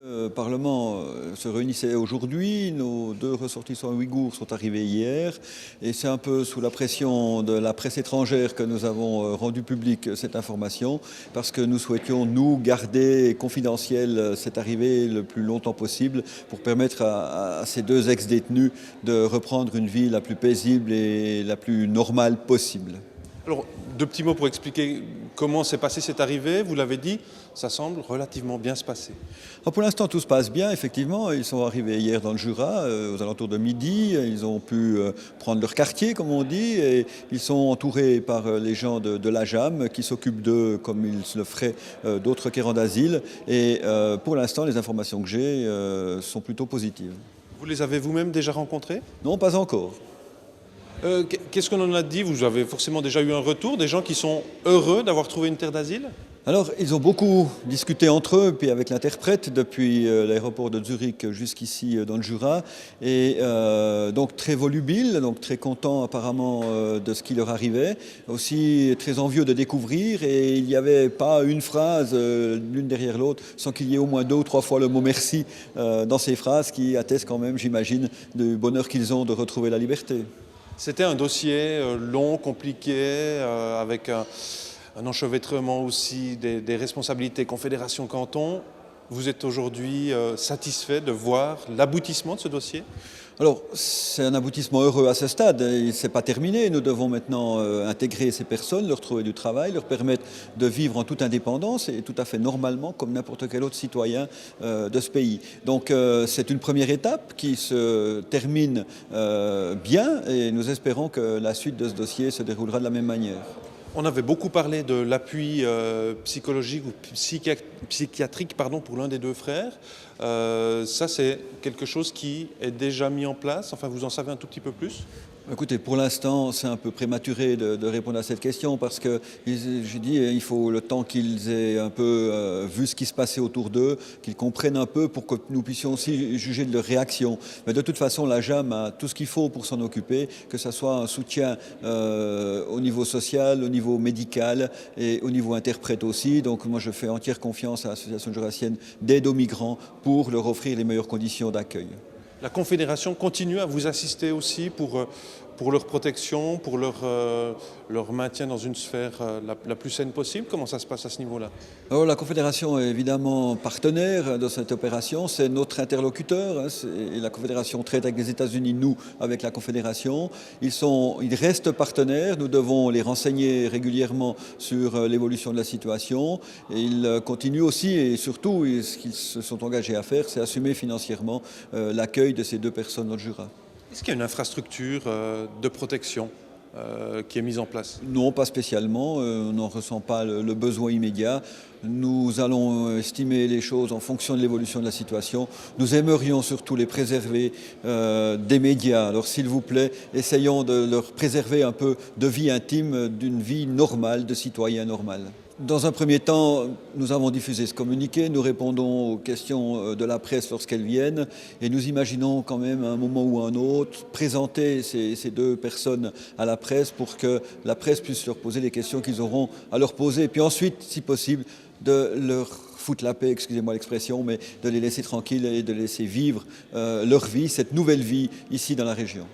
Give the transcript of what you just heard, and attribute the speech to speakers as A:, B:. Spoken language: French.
A: Le Parlement se réunissait aujourd'hui, nos deux ressortissants ouïghours sont arrivés hier et c'est un peu sous la pression de la presse étrangère que nous avons rendu publique cette information parce que nous souhaitions, nous, garder confidentielle cette arrivée le plus longtemps possible pour permettre à ces deux ex-détenus de reprendre une vie la plus paisible et la plus normale possible.
B: Alors, deux petits mots pour expliquer comment s'est passée cette arrivée. Vous l'avez dit, ça semble relativement bien se passer.
A: Alors pour l'instant, tout se passe bien, effectivement. Ils sont arrivés hier dans le Jura, aux alentours de midi. Ils ont pu prendre leur quartier, comme on dit, et ils sont entourés par les gens de la JAM qui s'occupent d'eux comme ils le feraient d'autres requérants d'asile. Et pour l'instant, les informations que j'ai sont plutôt positives.
B: Vous les avez vous-même déjà rencontrés?
A: Non, pas encore.
B: Qu'est-ce qu'on en a dit? Vous avez forcément déjà eu un retour, des gens qui sont heureux d'avoir trouvé une terre d'asile?
A: Alors, ils ont beaucoup discuté entre eux, puis avec l'interprète, depuis l'aéroport de Zurich jusqu'ici dans le Jura. Et donc très volubiles, donc très contents apparemment de ce qui leur arrivait. Aussi très envieux de découvrir. Et il n'y avait pas une phrase l'une derrière l'autre sans qu'il y ait au moins 2 ou 3 fois le mot merci dans ces phrases qui attestent quand même, j'imagine, du bonheur qu'ils ont de retrouver la liberté.
B: C'était un dossier long, compliqué, avec un enchevêtrement aussi des responsabilités confédération-canton. Vous êtes aujourd'hui satisfait de voir l'aboutissement de ce dossier?
A: Alors, c'est un aboutissement heureux à ce stade. Ce n'est pas terminé. Nous devons maintenant intégrer ces personnes, leur trouver du travail, leur permettre de vivre en toute indépendance et tout à fait normalement comme n'importe quel autre citoyen de ce pays. Donc, c'est une première étape qui se termine bien et nous espérons que la suite de ce dossier se déroulera de la même manière.
B: On avait beaucoup parlé de l'appui psychologique ou psychiatrique pour l'un des deux frères. Ça, c'est quelque chose qui est déjà mis en place. Enfin, vous en savez un tout petit peu plus?
A: Écoutez, pour l'instant, c'est un peu prématuré de répondre à cette question parce que, j'ai dit, il faut le temps qu'ils aient un peu vu ce qui se passait autour d'eux, qu'ils comprennent un peu pour que nous puissions aussi juger de leur réaction. Mais de toute façon, la JAM a tout ce qu'il faut pour s'en occuper, que ce soit un soutien au niveau social, au niveau médical et au niveau interprète aussi. Donc moi, je fais entière confiance à l'Association jurassienne d'aide aux migrants pour leur offrir les meilleures conditions d'accueil.
B: La Confédération continue à vous assister aussi pour leur protection, pour leur maintien dans une sphère la plus saine possible. Comment ça se passe à ce niveau-là?
A: Alors, la Confédération est évidemment partenaire de cette opération, c'est notre interlocuteur. La Confédération traite avec les États-Unis, nous avec la Confédération. Ils restent partenaires, nous devons les renseigner régulièrement sur l'évolution de la situation. Et ils continuent aussi et surtout, ce qu'ils se sont engagés à faire, c'est assumer financièrement l'accueil de ces 2 personnes dans le Jura.
B: Est-ce qu'il y a une infrastructure de protection qui est mise en place?
A: Non, pas spécialement. On n'en ressent pas le besoin immédiat. Nous allons estimer les choses en fonction de l'évolution de la situation. Nous aimerions surtout les préserver des médias. Alors s'il vous plaît, essayons de leur préserver un peu de vie intime, d'une vie normale, de citoyen normal. Dans un premier temps, nous avons diffusé ce communiqué, nous répondons aux questions de la presse lorsqu'elles viennent et nous imaginons quand même à un moment ou à un autre présenter ces 2 personnes à la presse pour que la presse puisse leur poser les questions qu'ils auront à leur poser et puis ensuite, si possible, de leur foutre la paix, excusez-moi l'expression, mais de les laisser tranquilles et de laisser vivre leur vie, cette nouvelle vie ici dans la région.